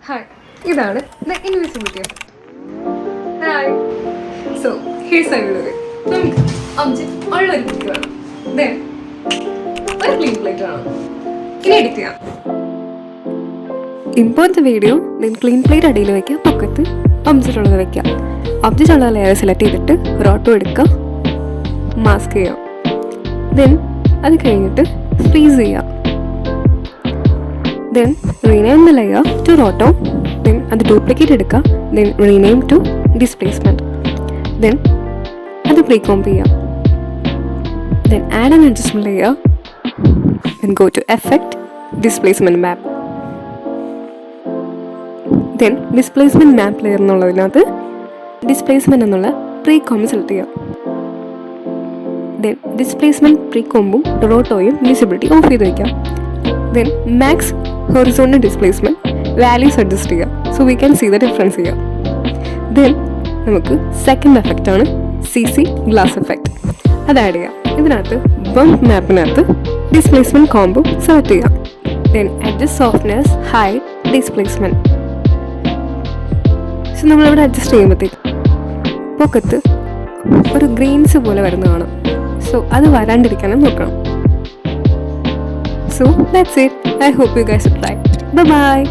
Hi, ഇതാണ് the invisibility effect. Hi. So here's I will do it. നമുക്ക് object ഉള്ളൊരു പിക്ക് വേണം, ദെൻ ഒരു ക്ലീൻ പ്ലേറ്റ് വേണം. ഇനി എഡിറ്റ് ചെയ്യാം. Import the video, then clean plate അടിയിൽ വയ്ക്കുക, പൊക്കത്ത് ഒബ്ജക്റ്റ് ഉള്ളത് വയ്ക്കുക. ഒബ്ജക്റ്റ് ഉള്ള ലെയർ സെലക്ട് ചെയ്തിട്ട് റോട്ടോ എടുക്കുക, മാസ്ക് ചെയ്യുക. ദെൻ അത് കഴിഞ്ഞിട്ട് ഫ്രീസ് ചെയ്യുക. Then rename the layer to roto. Then അത് duplicate എടുക്കുക. Then rename to displacement. Then അത് pre-comb ചെയ്യുക. Then add an adjustment layer. Then go to effect, displacement map. Then displacement map layer എന്നുള്ളതിനകത്ത് displacement എന്നുള്ള pre-comb select ചെയ്യുക. Then displacement pre-combും റോട്ടോയും visibility of ചെയ്ത് വയ്ക്കാം. Then max horizontal displacement values adjust ചെയ്യുക, so we can see the difference here. Then നമുക്ക് second effect ആണ് CC glass effect, അത് add ചെയ്യാം. ഇതിനകത്ത് ബംപ് മാപ്പിനകത്ത് ഡിസ്പ്ലേസ്മെൻറ്റ് കോംബോ സെലക്ട് ചെയ്യാം. Then adjust softness, height, displacement. So നമ്മളിവിടെ അഡ്ജസ്റ്റ് ചെയ്യുമ്പോഴത്തേക്ക് പൊക്കത്ത് ഒരു ഗ്രെയിൻസ് പോലെ വരുന്ന കാണാം. സോ അത് വരാണ്ടിരിക്കാനും നോക്കണം. So that's it. I hope you guys will try. Bye bye.